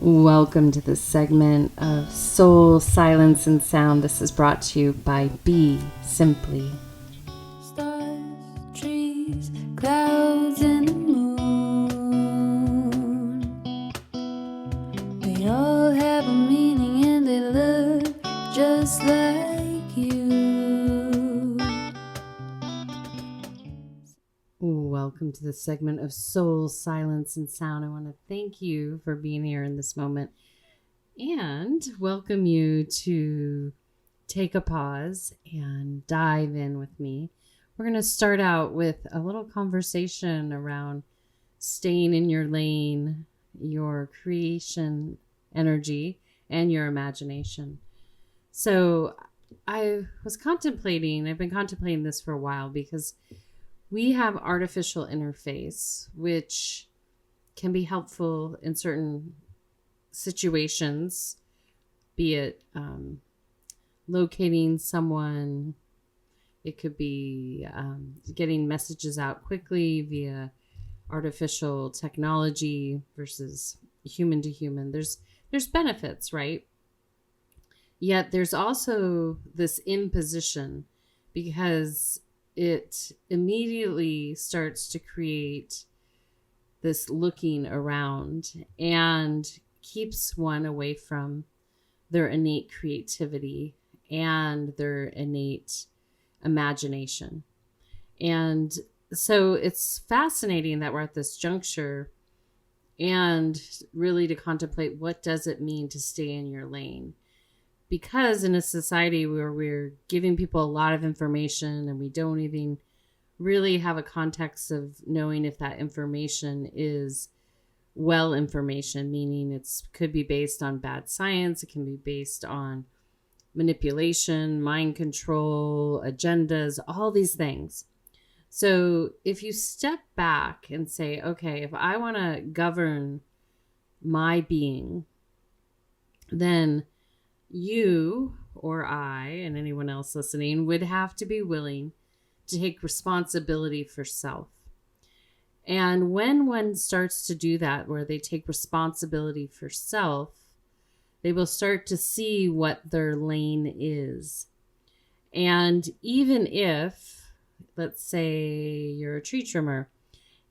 Welcome to this segment of Soul, Silence, and Sound. This is brought to you by BeSimply. Stars, trees, clouds, and the moon. They all have a meaning and they look just like you. Welcome to this segment of Soul, Silence, and Sound. I want to thank you for being here in this moment and welcome you to take a pause and dive in with me. We're going to start out with a little conversation around staying in your lane, your creation energy, and your imagination. So I've been contemplating this for a while because we have artificial interface, which can be helpful in certain situations, be it locating someone. It could be getting messages out quickly via artificial technology versus human to human. There's benefits, right? Yet there's also this imposition because it immediately starts to create this looking around and keeps one away from their innate creativity and their innate imagination. And so it's fascinating that we're at this juncture and really to contemplate what does it mean to stay in your lane. Because in a society where we're giving people a lot of information and we don't even really have a context of knowing if that information is well information, meaning it could be based on bad science, it can be based on manipulation, mind control, agendas, all these things. So if you step back and say, okay, if I want to govern my being, then you or I and anyone else listening would have to be willing to take responsibility for self. And when one starts to do that, where they take responsibility for self, they will start to see what their lane is. And even if, let's say you're a tree trimmer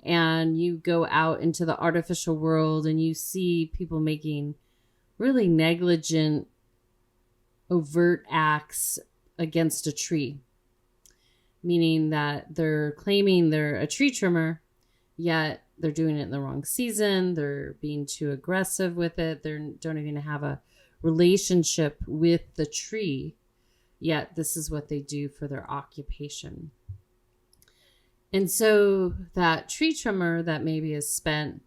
and you go out into the artificial world and you see people making really negligent overt acts against a tree, meaning that they're claiming they're a tree trimmer, yet they're doing it in the wrong season, they're being too aggressive with it, they don't even have a relationship with the tree, yet this is what they do for their occupation. And so that tree trimmer that maybe has spent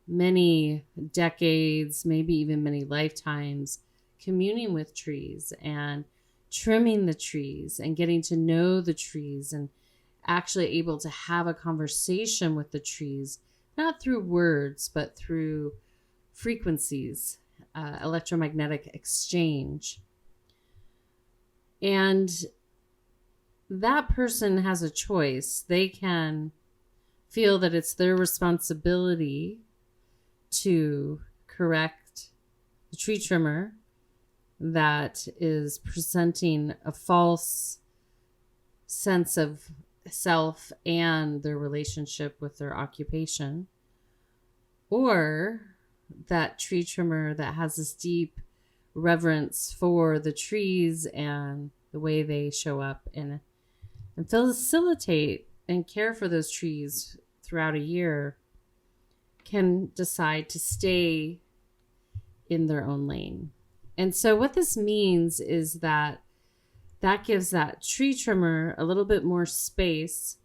many decades, maybe even many lifetimes, communing with trees and trimming the trees and getting to know the trees and actually able to have a conversation with the trees, not through words, but through frequencies, electromagnetic exchange. And that person has a choice. They can feel that it's their responsibility to correct the tree trimmer that is presenting a false sense of self and their relationship with their occupation, or that tree trimmer that has this deep reverence for the trees and the way they show up and facilitate and care for those trees throughout a year, can decide to stay in their own lane. And so what this means is that gives that tree trimmer a little bit more space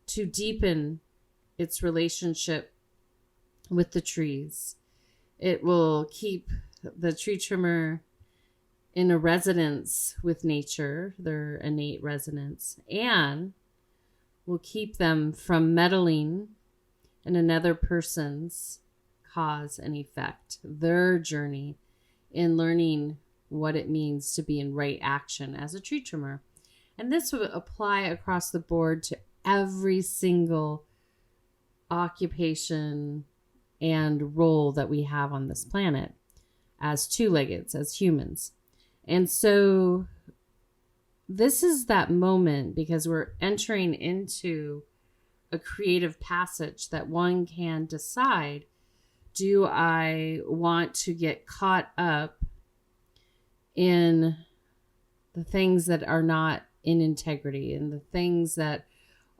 to deepen its relationship with the trees. It will keep the tree trimmer in a resonance with nature, their innate resonance, and will keep them from meddling in another person's cause and effect, their journey in learning what it means to be in right action as a tree trimmer. And this would apply across the board to every single occupation and role that we have on this planet as two-leggeds, as humans. And so this is that moment, because we're entering into a creative passage that one can decide, do I want to get caught up in the things that are not in integrity and the things that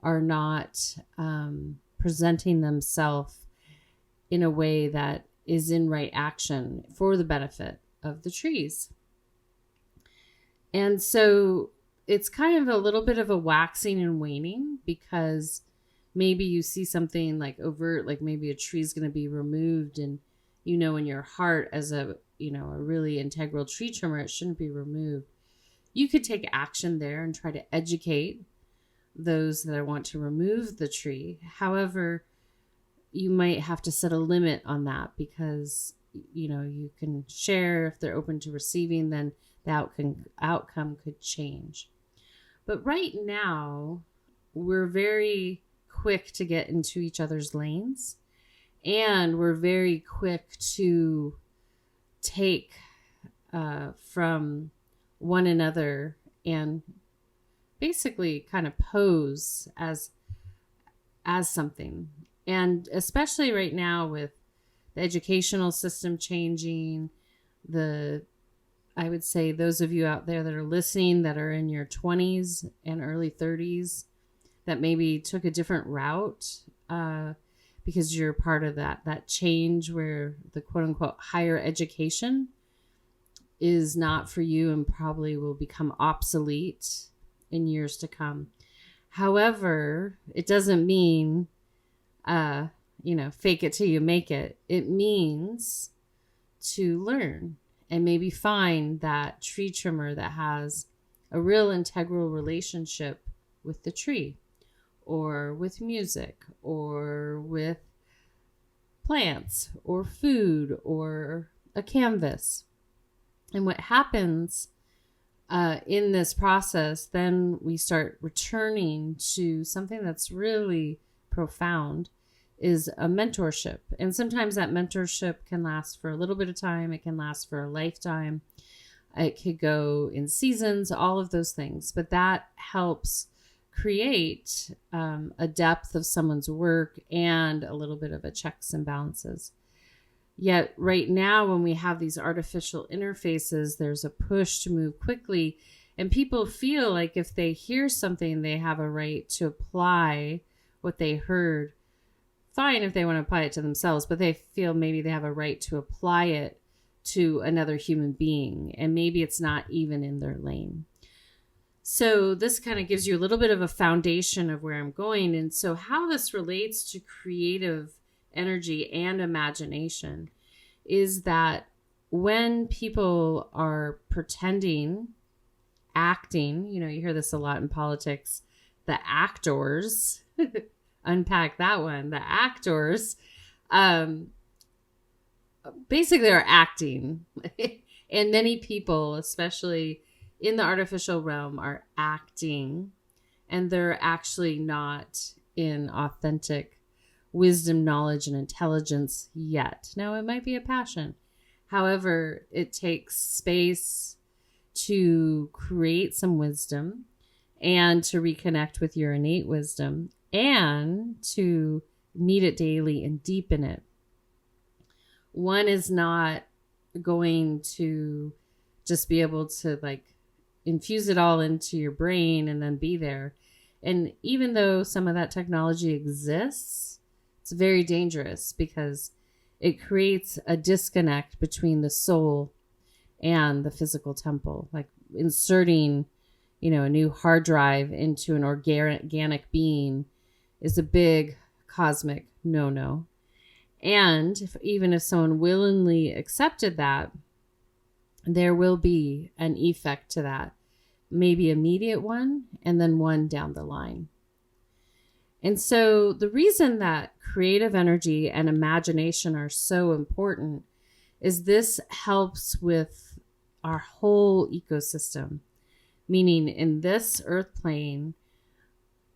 are not presenting themselves in a way that is in right action for the benefit of the trees? And so it's kind of a little bit of a waxing and waning, because maybe you see something like overt, like maybe a tree is going to be removed, and you know in your heart, as a really integral tree trimmer, it shouldn't be removed. You could take action there and try to educate those that want to remove the tree. However, you might have to set a limit on that, because you can share. If they're open to receiving, then the outcome could change. But right now, we're very quick to get into each other's lanes, and we're very quick to take from one another and basically kind of pose as something. And especially right now with the educational system changing, I would say those of you out there that are listening that are in your 20s and early 30s that maybe took a different route because you're part of that change where the quote unquote higher education is not for you and probably will become obsolete in years to come. However, it doesn't mean, fake it till you make it. It means to learn and maybe find that tree trimmer that has a real integral relationship with the tree, or with music, or with plants, or food, or a canvas. And what happens in this process, then we start returning to something that's really profound, is a mentorship. And sometimes that mentorship can last for a little bit of time. It can last for a lifetime. It could go in seasons, all of those things. But that helps create a depth of someone's work and a little bit of a checks and balances. Yet right now, when we have these artificial interfaces, there's a push to move quickly, and people feel like if they hear something, they have a right to apply what they heard. Fine if they want to apply it to themselves, but they feel maybe they have a right to apply it to another human being, and maybe it's not even in their lane. So this kind of gives you a little bit of a foundation of where I'm going. And so how this relates to creative energy and imagination is that when people are pretending, acting, you hear this a lot in politics, the actors, unpack that one, the actors basically are acting. And many people, especially in the artificial realm, are acting, and they're actually not in authentic wisdom, knowledge, and intelligence yet. Now, it might be a passion. However, it takes space to create some wisdom and to reconnect with your innate wisdom and to meet it daily and deepen it. One is not going to just be able to infuse it all into your brain and then be there. And even though some of that technology exists, it's very dangerous because it creates a disconnect between the soul and the physical temple. Like inserting, a new hard drive into an organic being is a big cosmic no-no. And even if someone willingly accepted that, there will be an effect to that, maybe immediate one, and then one down the line. And so the reason that creative energy and imagination are so important is this helps with our whole ecosystem, meaning in this earth plane,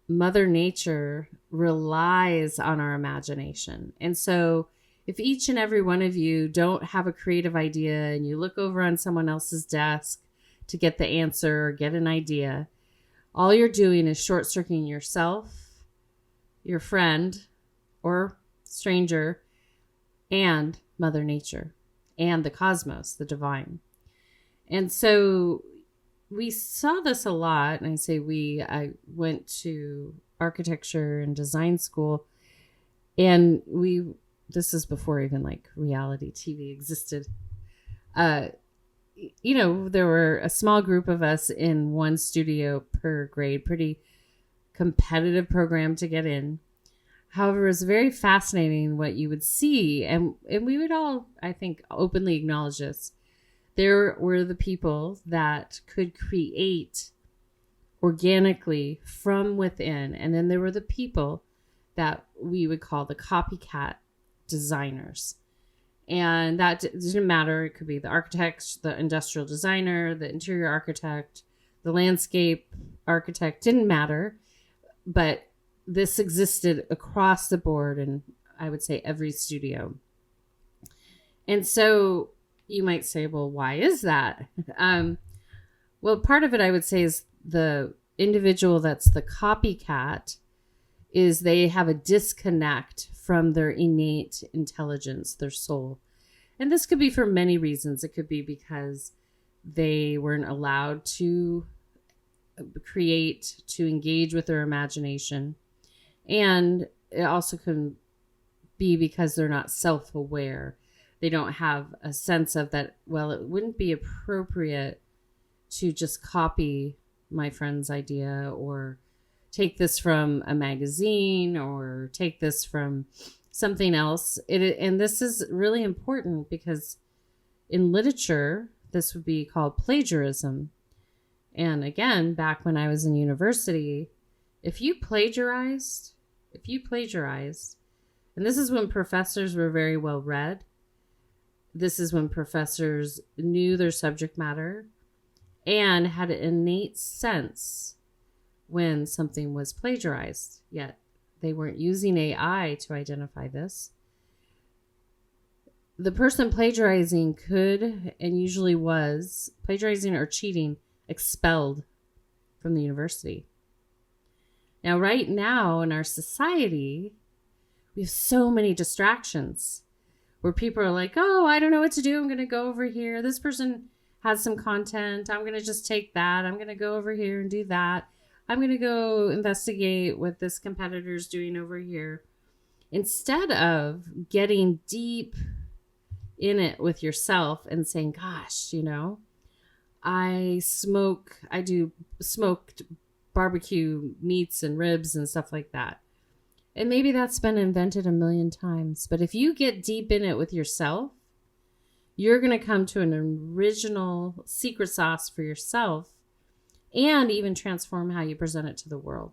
Mother Nature relies on our imagination. And so if each and every one of you don't have a creative idea and you look over on someone else's desk to get the answer or get an idea, all you're doing is short-circuiting yourself, your friend or stranger, and Mother Nature and the cosmos, the divine. And so we saw this a lot. And I say I went to architecture and design school, and this is before even like reality TV existed. There were a small group of us in one studio per grade, pretty competitive program to get in. However, it was very fascinating what you would see. And we would all, I think, openly acknowledge this. There were the people that could create organically from within. And then there were the people that we would call the copycat designers. And that didn't matter. It could be the architect, the industrial designer, the interior architect, the landscape architect, didn't matter. But this existed across the board in, I would say, every studio. And so you might say, well, why is that? Well, part of it, I would say, is the individual that's the copycat is they have a disconnect from their innate intelligence, their soul. And this could be for many reasons. It could be because they weren't allowed to create, to engage with their imagination. And it also can be because they're not self-aware. They don't have a sense of that, well, it wouldn't be appropriate to just copy my friend's idea or take this from a magazine or take this from something else. And this is really important because in literature, this would be called plagiarism. And again, back when I was in university, if you plagiarized, and this is when professors were very well read, this is when professors knew their subject matter and had an innate sense when something was plagiarized, yet they weren't using AI to identify this. The person plagiarizing could, and usually was, plagiarizing or cheating, expelled from the university. Now, right now in our society, we have so many distractions where people are like, oh, I don't know what to do. I'm going to go over here. This person has some content. I'm going to just take that. I'm going to go over here and do that. I'm going to go investigate what this competitor's doing over here. Instead of getting deep in it with yourself and saying, gosh, I do smoked barbecue meats and ribs and stuff like that. And maybe that's been invented a million times. But if you get deep in it with yourself, you're going to come to an original secret sauce for yourself and even transform how you present it to the world.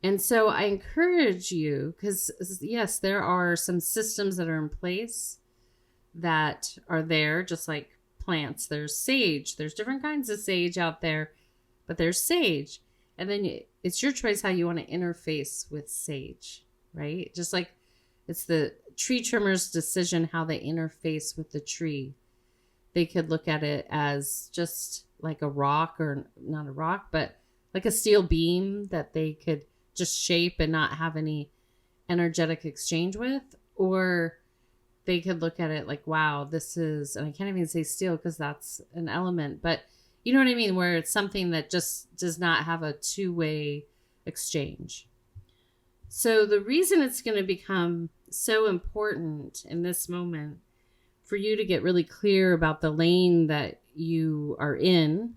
And so I encourage you, because yes, there are some systems that are in place that are there, just like plants. There's sage. There's different kinds of sage out there, but there's sage. And then it's your choice how you want to interface with sage, right? Just like it's the tree trimmer's decision how they interface with the tree. They could look at it as just like a rock, or not a rock, but like a steel beam that they could just shape and not have any energetic exchange with. Or they could look at it like, wow, this is, and I can't even say steel because that's an element, but you know what I mean? Where it's something that just does not have a two-way exchange. So the reason it's going to become so important in this moment for you to get really clear about the lane that you are in,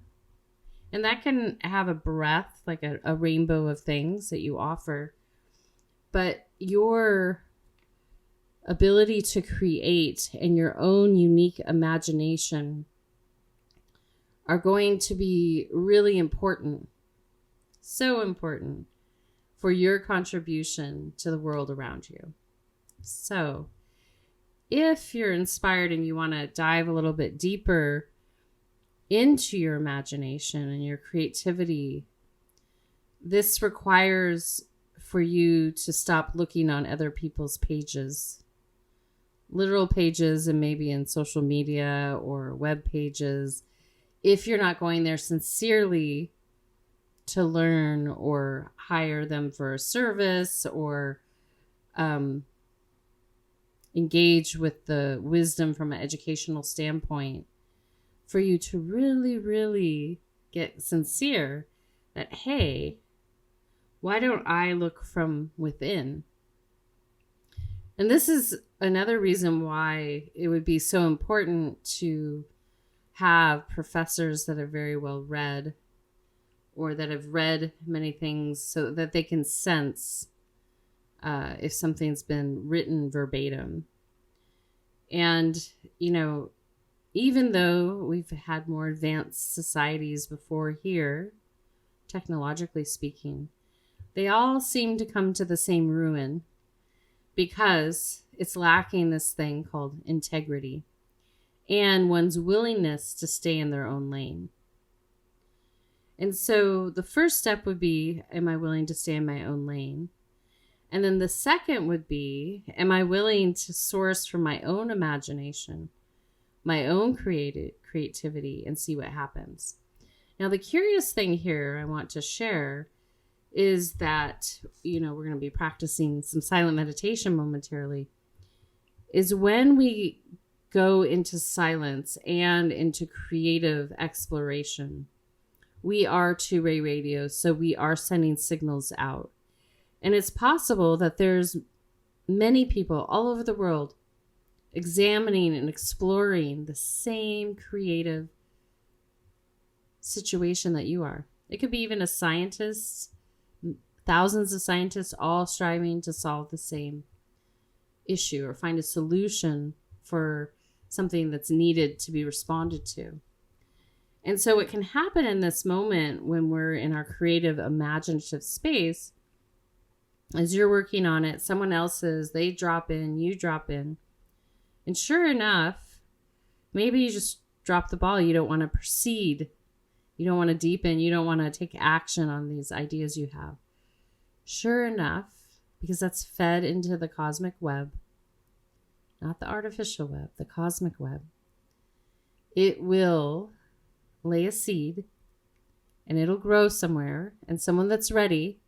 and that can have a breadth, like a rainbow of things that you offer, but your ability to create and your own unique imagination are going to be really important, so important for your contribution to the world around you. So if you're inspired and you want to dive a little bit deeper into your imagination and your creativity, this requires for you to stop looking on other people's pages literal pages and maybe in social media or web pages, if you're not going there sincerely to learn or hire them for a service or engage with the wisdom from an educational standpoint, for you to really, really get sincere that, hey, why don't I look from within? And this is another reason why it would be so important to have professors that are very well read or that have read many things so that they can sense if something's been written verbatim. And, you know, even though we've had more advanced societies before here, technologically speaking, they all seem to come to the same ruin because it's lacking this thing called integrity and one's willingness to stay in their own lane. And so the first step would be, am I willing to stay in my own lane? And then the second would be, am I willing to source from my own imagination, my own creativity, and see what happens? Now, the curious thing here I want to share is that, you know, we're going to be practicing some silent meditation momentarily, is when we go into silence and into creative exploration, we are two-way radio, so we are sending signals out. And it's possible that there's many people all over the world examining and exploring the same creative situation that you are. It could be even a scientist, thousands of scientists all striving to solve the same issue or find a solution for something that's needed to be responded to. And so what can happen in this moment when we're in our creative, imaginative space, as you're working on it, someone else's, they drop in, you drop in. And sure enough, maybe you just drop the ball. You don't want to proceed. You don't want to deepen. You don't want to take action on these ideas you have. Sure enough, because that's fed into the cosmic web, not the artificial web, the cosmic web, it will lay a seed and it'll grow somewhere, and someone that's ready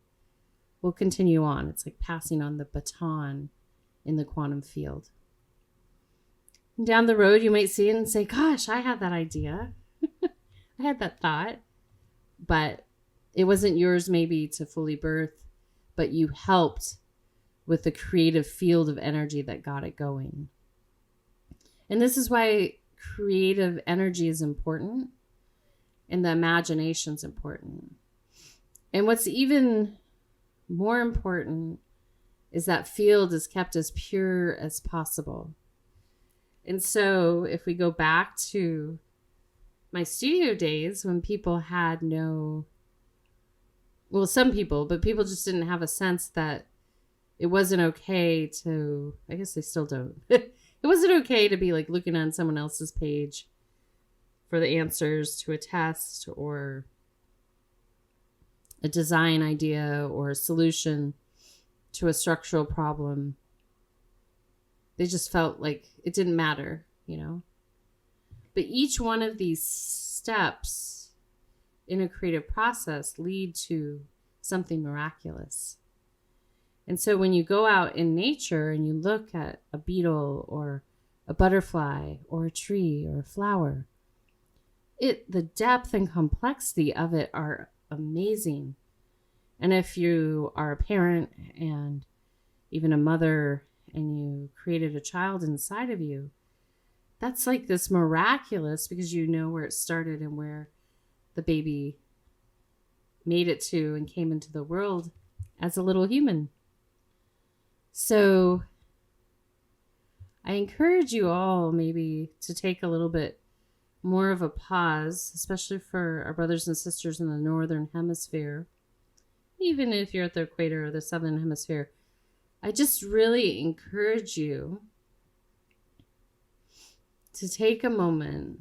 will continue on. It's like passing on the baton in the quantum field. And down the road, you might see it and say, gosh, I had that idea. I had that thought, but it wasn't yours maybe to fully birth, but you helped with the creative field of energy that got it going. And this is why creative energy is important and the imagination's important. And what's even more important is that field is kept as pure as possible. And so if we go back to my studio days when people had no, well, some people, but people just didn't have a sense that it wasn't okay to, I guess they still don't. It wasn't okay to be like looking on someone else's page for the answers to a test or a design idea or a solution to a structural problem. They just felt like it didn't matter, you know. But each one of these steps in a creative process lead to something miraculous. And so when you go out in nature and you look at a beetle or a butterfly or a tree or a flower, the depth and complexity of it are amazing. And if you are a parent and even a mother and you created a child inside of you, that's like this miraculous because you know where it started and where the baby made it to and came into the world as a little human. So I encourage you all maybe to take a little bit more of a pause, especially for our brothers and sisters in the northern hemisphere. Even if you're at the equator or the southern hemisphere, I just really encourage you to take a moment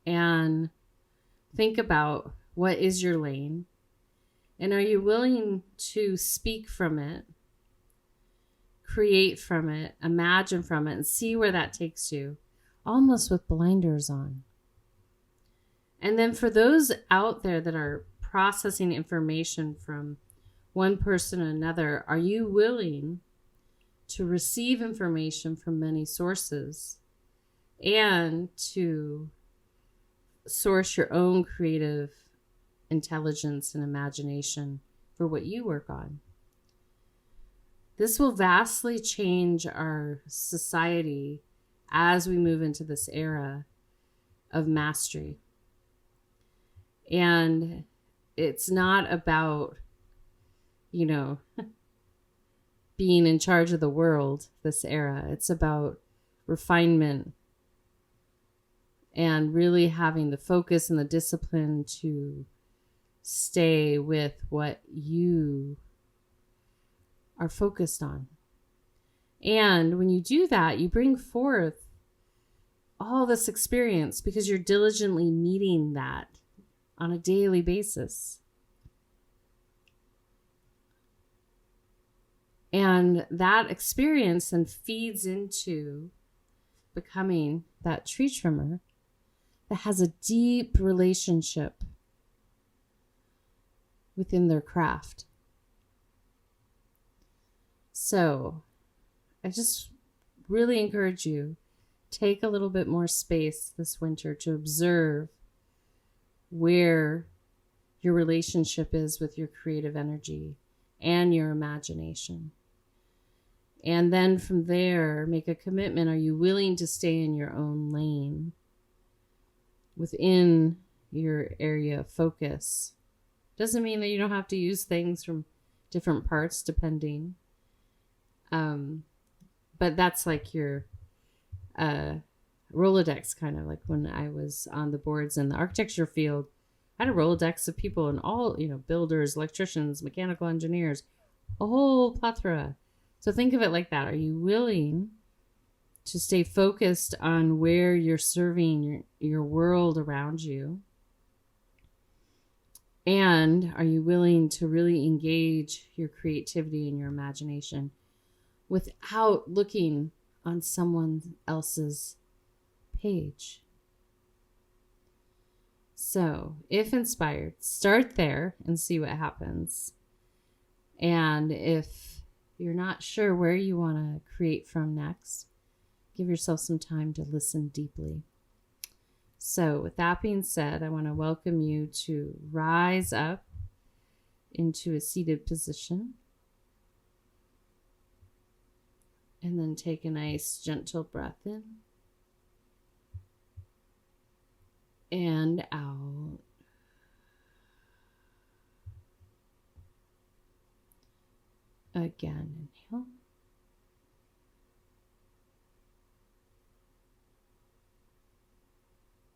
and think about what is your lane, and are you willing to speak from it, create from it, imagine from it, and see where that takes you, almost with blinders on. And then for those out there that are processing information from one person to another, are you willing to receive information from many sources and to source your own creative intelligence and imagination for what you work on? This will vastly change our society as we move into this era of mastery. And it's not about, being in charge of the world, this era. It's about refinement and really having the focus and the discipline to stay with what you are focused on. And when you do that, you bring forth all this experience because you're diligently meeting that on a daily basis. And that experience then feeds into becoming that tree trimmer that has a deep relationship within their craft. So I just really encourage you, take a little bit more space this winter to observe where your relationship is with your creative energy and your imagination. And then from there, make a commitment. Are you willing to stay in your own lane within your area of focus? Doesn't mean that you don't have to use things from different parts depending. But that's like your Rolodex, kind of like when I was on the boards in the architecture field. I had a Rolodex of people and all, builders, electricians, mechanical engineers, a whole plethora. So think of it like that. Are you willing to stay focused on where you're serving your world around you? And are you willing to really engage your creativity and your imagination without looking on someone else's page? So, if inspired, start there and see what happens. And if you're not sure where you want to create from next, give yourself some time to listen deeply. So, with that being said, I want to welcome you to rise up into a seated position. And then take a nice, gentle breath in and out. Again, inhale.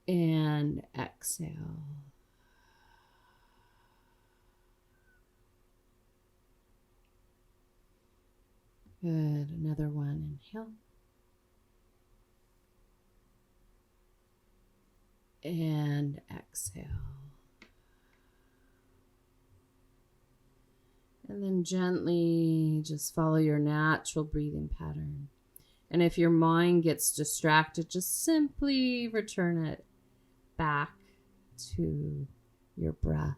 And exhale. Good. Another one. Inhale. And exhale. And then gently just follow your natural breathing pattern. And if your mind gets distracted, just simply return it back to your breath.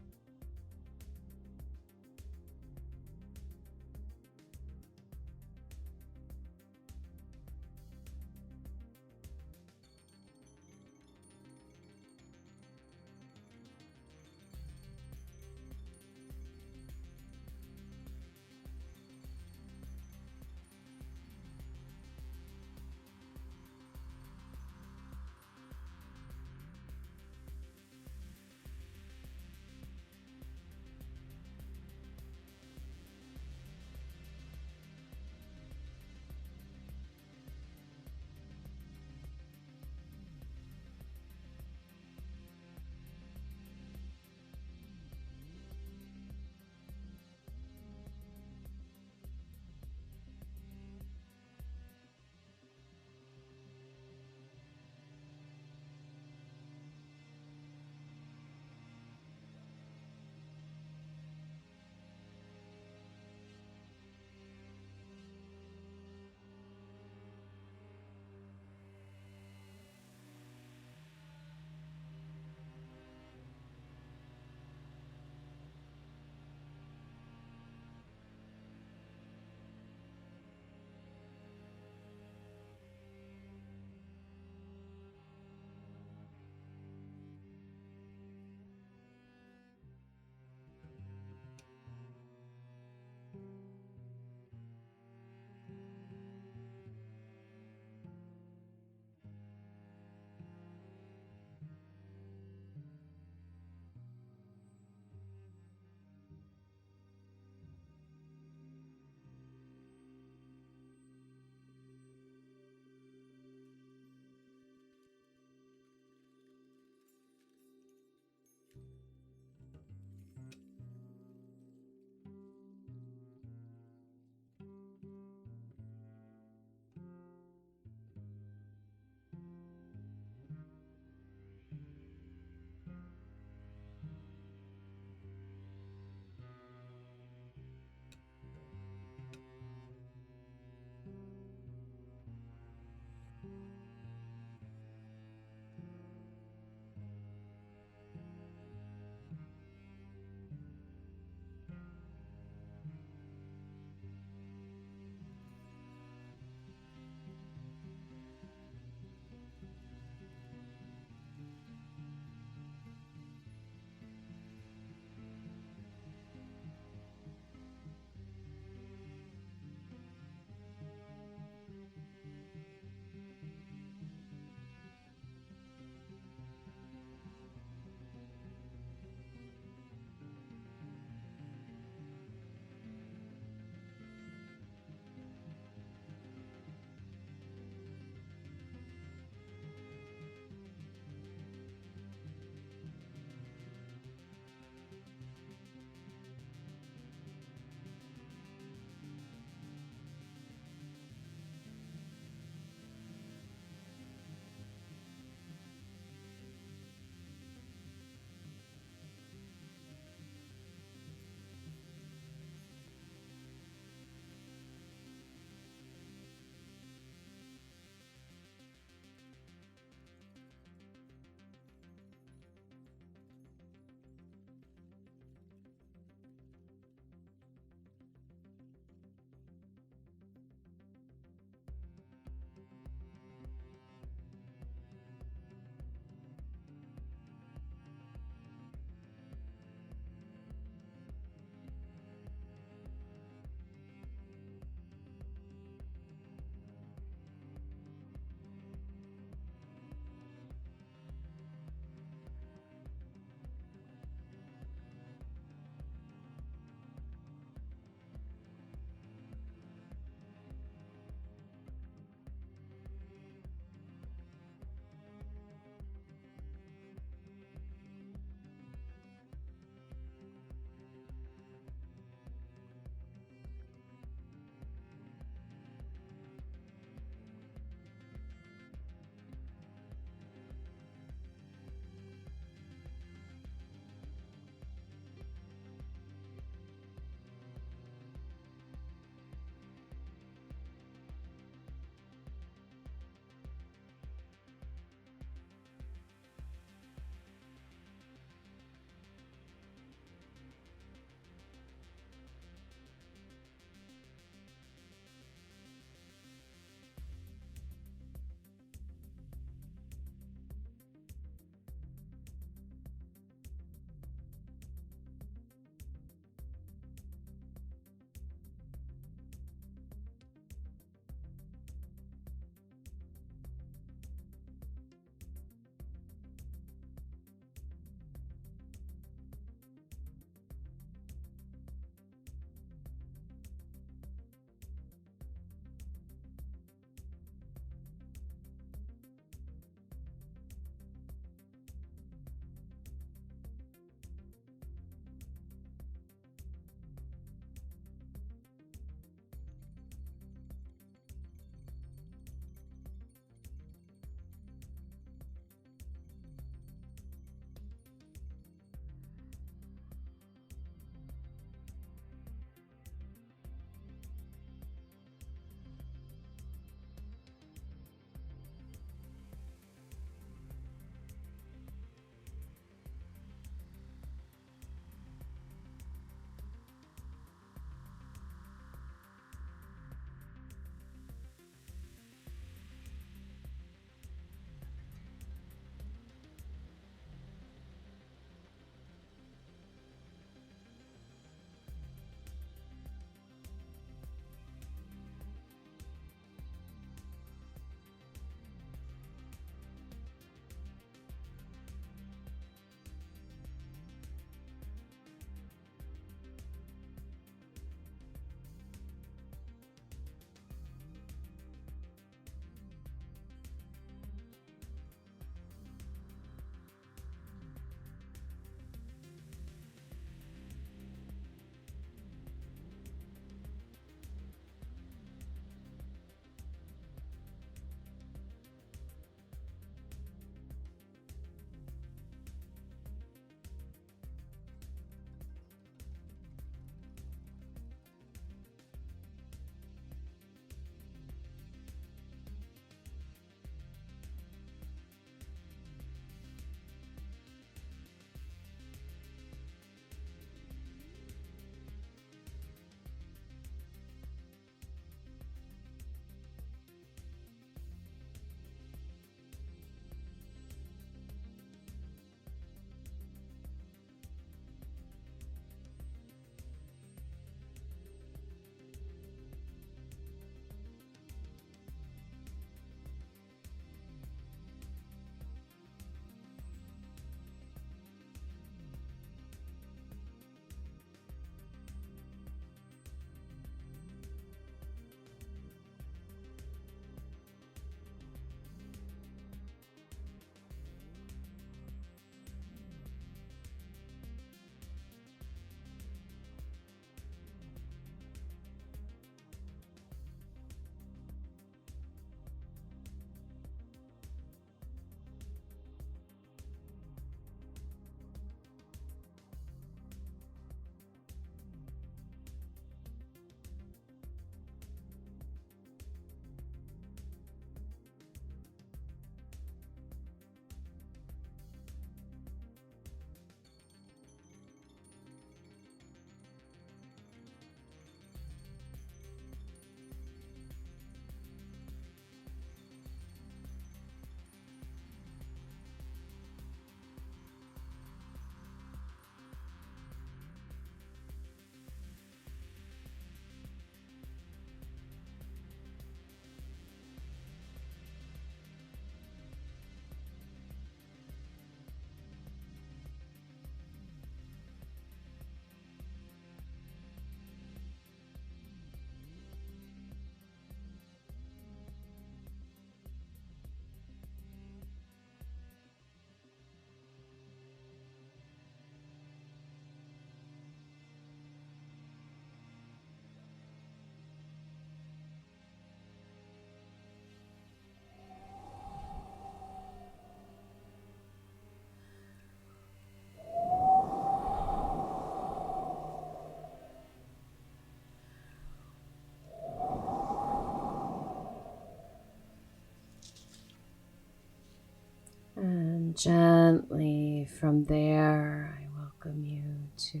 Gently from there, I welcome you to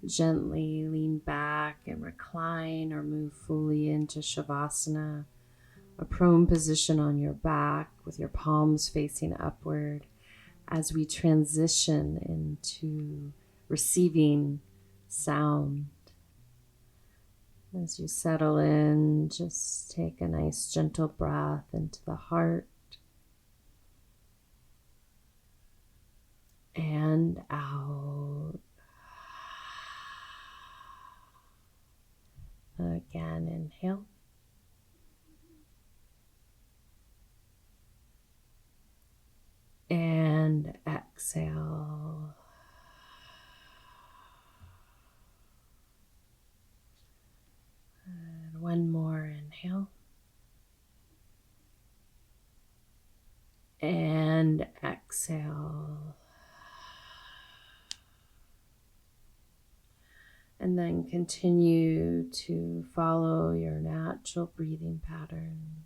gently lean back and recline or move fully into Shavasana, a prone position on your back with your palms facing upward as we transition into receiving sound. As you settle in, just take a nice gentle breath into the heart and out. Again, inhale. And exhale. And one more inhale. And exhale. And then continue to follow your natural breathing pattern.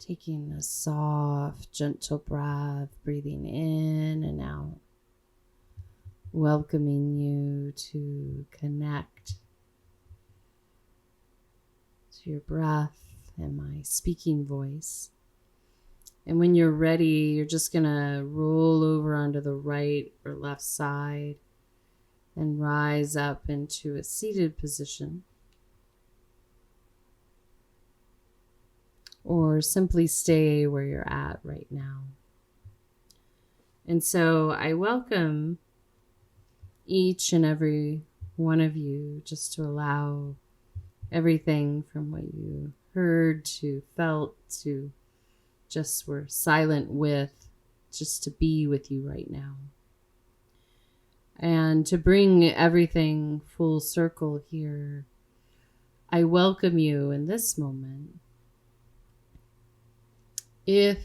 Taking a soft, gentle breath, breathing in and out, welcoming you to connect to your breath and my speaking voice. And when you're ready, you're just going to roll over onto the right or left side and rise up into a seated position. Or simply stay where you're at right now. And so I welcome each and every one of you just to allow everything from what you heard to felt to just were silent with, just to be with you right now. And to bring everything full circle here, I welcome you in this moment. If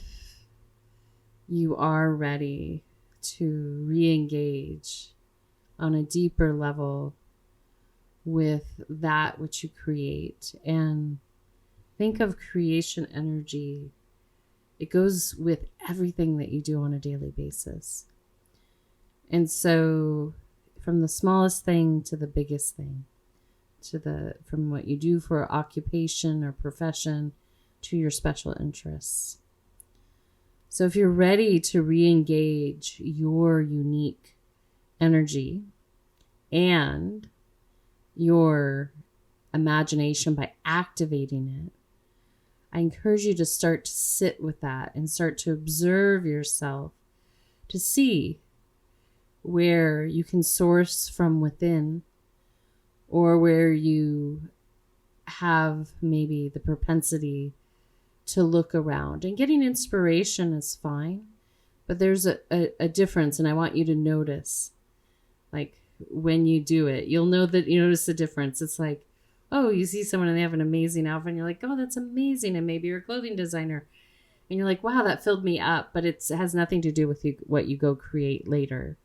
you are ready to re-engage on a deeper level with that which you create, and think of creation energy, it goes with everything that you do on a daily basis. And so from the smallest thing to the biggest thing, from what you do for occupation or profession to your special interests. So if you're ready to re-engage your unique energy and your imagination by activating it, I encourage you to start to sit with that and start to observe yourself to see where you can source from within, or where you have maybe the propensity to look around. And getting inspiration is fine, but there's a difference, and I want you to notice, like when you do it, you'll know that you notice the difference. It's like, oh, you see someone and they have an amazing outfit and you're like, oh, that's amazing. And maybe you're a clothing designer and you're like, wow, that filled me up, but it has nothing to do with what you go create later.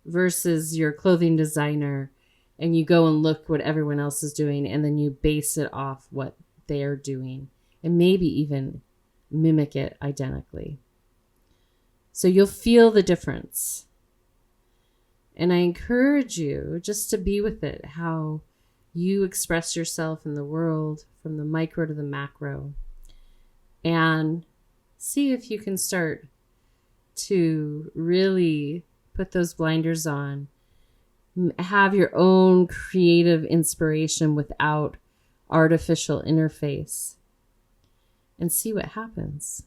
Versus your clothing designer and you go and look what everyone else is doing and then you base it off what they're doing and maybe even mimic it identically. So you'll feel the difference. And I encourage you just to be with it, how you express yourself in the world from the micro to the macro, and see if you can start to really put those blinders on, have your own creative inspiration without artificial interface, and see what happens.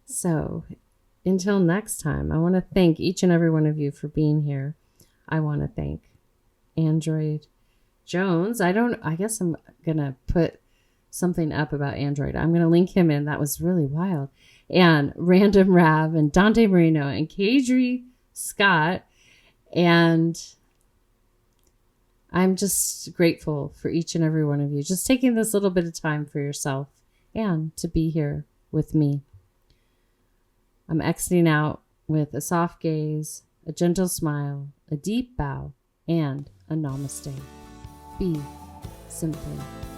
So until next time, I want to thank each and every one of you for being here. I want to thank Android Jones. I guess I'm going to put something up about Android. I'm going to link him in. That was really wild. And Random Rav and Dante Marino and Kadri Scott. And I'm just grateful for each and every one of you. Just taking this little bit of time for yourself and to be here with me. I'm exiting out with a soft gaze, a gentle smile, a deep bow, and a namaste. Be simply.